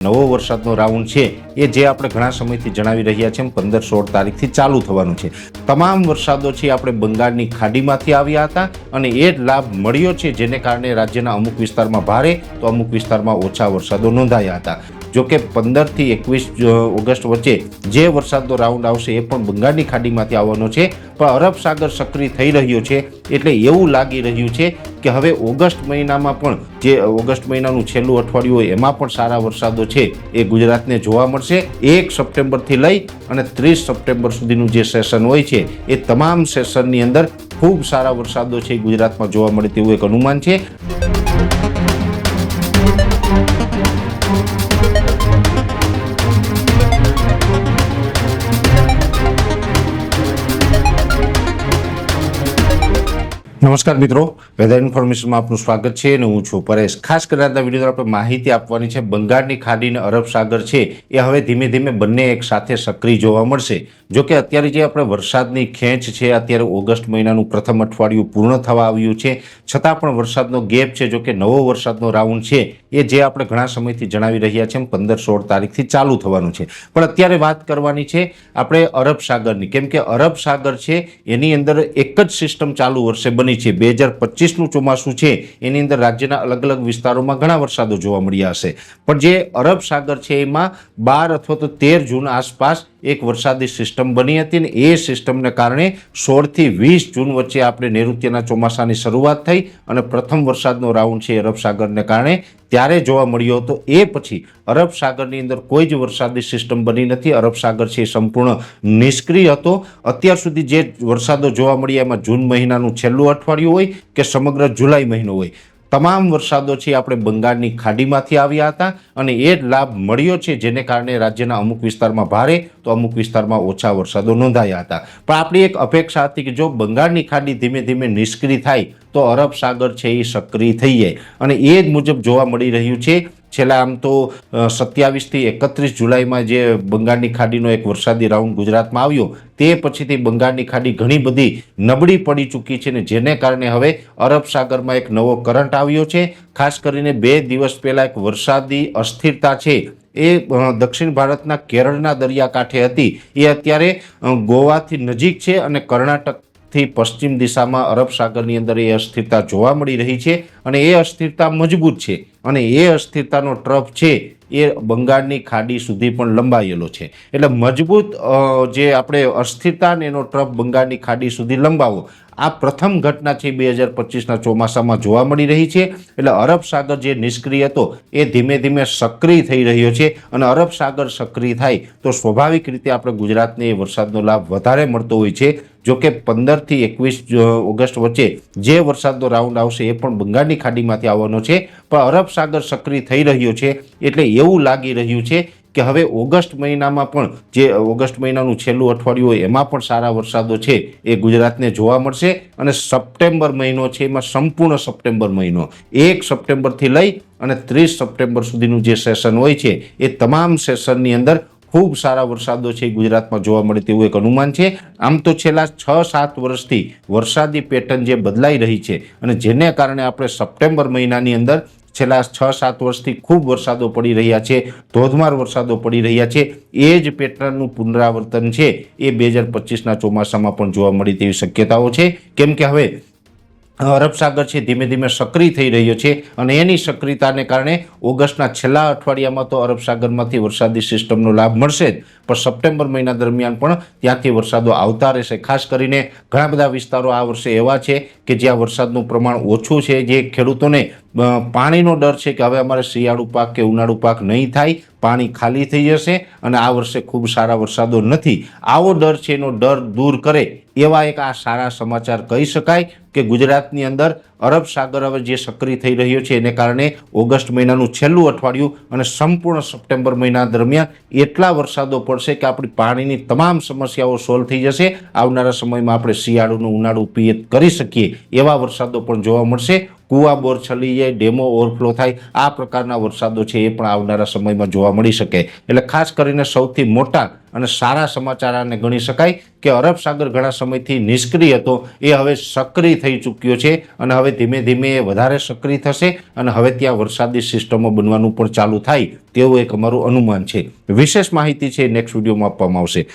નવો વરસાદનો રાઉન્ડ છે એ જે આપણે ઘણા સમયથી જણાવી રહ્યા છીએ 15-16 તારીખથી ચાલુ થવાનું છે. તમામ વરસાદો છે આપણે બંગાળની ખાડીમાંથી આવ્યા હતા અને એ લાભ મળ્યો છે, જેને કારણે રાજ્યના અમુક વિસ્તારમાં ભારે તો અમુક વિસ્તારમાં ઓછા વરસાદો નોંધાયા હતા. જોકે 15 થી 21 ઓગસ્ટ વચ્ચે જે વરસાદનો રાઉન્ડ આવશે એ પણ બંગાળની ખાડીમાંથી આવવાનો છે, પણ અરબ સાગર સક્રિય થઈ રહ્યો છે એટલે એવું લાગી રહ્યું છે કે હવે ઓગસ્ટ મહિનામાં પણ જે ઓગસ્ટ મહિનાનું છેલ્લું અઠવાડિયું હોય એમાં પણ સારા વરસાદો છે એ ગુજરાતને જોવા મળશે. 1 સપ્ટેમ્બરથી લઈ અને 30 સપ્ટેમ્બર સુધીનું જે સેશન હોય છે એ તમામ સેશનની અંદર ખૂબ સારા વરસાદો છે ગુજરાતમાં જોવા મળે તેવું એક અનુમાન છે. નમસ્કાર મિત્રો, વેધર ઇન્ફોર્મેશનમાં આપનું સ્વાગત છે અને હું છું પરેશ. ખાસ કરીને આજના વિડીયો આપણે માહિતી આપવાની છે બંગાળની ખાડી અને અરબ સાગર છે એ હવે ધીમે ધીમે બંને એક સાથે સક્રિય જોવા મળશે. જોકે અત્યારે જે આપણે વરસાદની ખેંચ છે, અત્યારે ઓગસ્ટ મહિનાનું પ્રથમ અઠવાડિયું પૂર્ણ થવા આવ્યું છે, છતાં પણ વરસાદનો ગેપ છે. જોકે નવો વરસાદનો રાઉન્ડ છે એ જે આપણે ઘણા સમયથી જણાવી રહ્યા છીએ 15-16 તારીખથી ચાલુ થવાનું છે, પણ અત્યારે વાત કરવાની છે આપણે અરબ સાગરની, કેમ કે અરબ સાગર છે એની અંદર એક જ સિસ્ટમ ચાલુ વર્ષે બની છે. 2025નું ચોમાસું છે એની અંદર રાજ્યના અલગ અલગ વિસ્તારોમાં ઘણા વરસાદો જોવા મળ્યા હશે, પણ જે અરબ સાગર છે એમાં 12 અથવા તો 13 જૂન આસપાસ એક વરસાદી સિસ્ટમ બની હતી ને એ સિસ્ટમને કારણે 16 થી 20 જૂન વચ્ચે આપણે નૈઋત્યના ચોમાસાની શરૂઆત થઈ અને પ્રથમ વરસાદનો રાઉન્ડ છે અરબ સાગરને કારણે ત્યારે જોવા મળ્યો હતો. એ પછી અરબ સાગરની અંદર કોઈ જ વરસાદી સિસ્ટમ બની નથી. અરબ સાગર છે સંપૂર્ણ નિષ્ક્રિય હતો. અત્યાર સુધી જે વરસાદો જોવા મળ્યા એમાં જૂન મહિનાનું છેલ્લું અઠવાડિયું હોય કે સમગ્ર જુલાઈ મહિનો હોય, તમામ વરસાદો છે આપણે બંગાળની ખાડીમાંથી આવ્યા હતા અને એ લાભ મળ્યો છે, જેને કારણે રાજ્યના અમુક વિસ્તારમાં ભારે તો અમુક વિસ્તારમાં ઓછા વરસાદો નોંધાયા હતા. પણ આપણી એક અપેક્ષા હતી કે જો બંગાળની ખાડી ધીમે ધીમે નિષ્ક્રિય થાય તો અરબ સાગર છે એ સક્રિય થઈ જાય અને એ જ મુજબ જોવા મળી રહ્યું છે. છેલ્લા આમ તો 27 થી 31 જુલાઈમાં જે બંગાળની ખાડીનો એક વરસાદી રાઉન્ડ ગુજરાતમાં આવ્યો તે પછીથી બંગાળની ખાડી ઘણી બધી નબળી પડી ચૂકી છે ને જેને કારણે હવે અરબ સાગરમાં એક નવો કરંટ આવ્યો છે. ખાસ કરીને 2 દિવસ પહેલા એક વરસાદી અસ્થિરતા છે એ દક્ષિણ ભારતના કેરળના દરિયાકાંઠે હતી, એ અત્યારે ગોવાથી નજીક છે અને કર્ણાટકથી પશ્ચિમ દિશામાં અરબ સાગરની અંદર એ અસ્થિરતા જોવા મળી રહી છે અને એ અસ્થિરતા મજબૂત છે અને એ અસ્થિરતાનો ટ્રફ છે એ બંગાળની ખાડી સુધી પણ લંબાયેલો છે. એટલે મજબૂત જે આપણે અસ્થિરતા અને એનો ટ્રફ બંગાળની ખાડી સુધી લંબાવો આ પ્રથમ ઘટના છે 2025ના ચોમાસામાં જોવા મળી રહી છે. એટલે અરબ સાગર જે નિષ્ક્રિય હતો એ ધીમે ધીમે સક્રિય થઈ રહ્યો છે અને અરબ સાગર સક્રિય થાય તો સ્વાભાવિક રીતે આપણે ગુજરાતને એ વરસાદનો લાભ વધારે મળતો હોય છે. જોકે 15 થી 21 ઓગસ્ટ વચ્ચે જે વરસાદનો રાઉન્ડ આવશે એ પણ બંગાળની ખાડીમાંથી આવવાનો છે, પણ અરબ સાગર સક્રિય થઈ રહ્યો છે એટલે એવું લાગી રહ્યું છે કે હવે ઓગસ્ટ મહિનામાં પણ જે ઓગસ્ટ મહિનાનું છેલ્લું અઠવાડિયું હોય એમાં પણ સારા વરસાદો છે એ ગુજરાતને જોવા મળશે અને સપ્ટેમ્બર મહિનો છે એમાં સંપૂર્ણ સપ્ટેમ્બર મહિનો 1 સપ્ટેમ્બરથી લઈ અને 30 સપ્ટેમ્બર સુધીનું જે સેશન હોય છે એ તમામ સેશનની અંદર ખૂબ સારા વરસાદો છે ગુજરાતમાં જોવા મળે તેવું એક અનુમાન છે. આમ તો છેલ્લા 6-7 વર્ષથી વરસાદી પેટર્ન જે બદલાઈ રહી છે અને જેને કારણે આપણે સપ્ટેમ્બર મહિનાની અંદર છેલ્લા 6-7 વર્ષથી ખૂબ વરસાદો પડી રહ્યા છે, ધોધમાર વરસાદો પડી રહ્યા છે. એ જ પેટર્નનું પુનરાવર્તન છે એ 2025ના ચોમાસામાં પણ જોવા મળી તેવી શક્યતાઓ છે, કેમ કે હવે અરબ સાગર છે ધીમે ધીમે સક્રિય થઈ રહ્યો છે અને એની સક્રિયતાને કારણે ઓગસ્ટના છેલ્લા અઠવાડિયામાં તો અરબ સાગરમાંથી વરસાદી સિસ્ટમનો લાભ મળશે જ, પણ સપ્ટેમ્બર મહિના દરમિયાન પણ ત્યાંથી વરસાદો આવતા રહેશે. ખાસ કરીને ઘણા બધા વિસ્તારો આ વર્ષે એવા છે કે જ્યાં વરસાદનું પ્રમાણ ઓછું છે, જે ખેડૂતોને પાણીનો ડર છે કે હવે અમારે શિયાળુ પાક કે ઉનાળુ પાક નહીં થાય, પાણી ખાલી થઈ જશે અને આ વર્ષે ખૂબ સારા વરસાદો નથી. આવો ડર છે એનો ડર દૂર કરે એવા એક આ સારા સમાચાર કહી શકાય કે ગુજરાતની અંદર અરબ સાગર હવે જે સક્રિય થઈ રહ્યો છે એને કારણે ઓગસ્ટ મહિનાનું છેલ્લું અઠવાડિયું અને સંપૂર્ણ સપ્ટેમ્બર મહિના દરમિયાન એટલા વરસાદો પડશે કે આપણી પાણીની તમામ સમસ્યાઓ સોલ્વ થઈ જશે. આવનારા સમયમાં આપણે શિયાળુનું ઉનાળુ પિયત કરી શકીએ એવા વરસાદો પણ જોવા મળશે. કૂવા બોર છલી જાય, ડેમો ઓવરફ્લો થાય, આ પ્રકારના વરસાદો છે એ પણ આવનારા સમયમાં જોવા મળી શકે. એટલે ખાસ કરીને સૌથી મોટા અને સારા સમાચાર આને ગણી શકાય કે અરબ સાગર ઘણા સમયથી નિષ્ક્રિય હતો એ હવે સક્રિય થઈ ચૂક્યો છે અને હવે ધીમે ધીમે એ વધારે સક્રિય થશે અને હવે ત્યાં વરસાદી સિસ્ટમો બનવાનું પણ ચાલુ થાય તેવું એક અમારું અનુમાન છે. વિશેષ માહિતી છે નેક્સ્ટ વિડીયોમાં આપવામાં આવશે.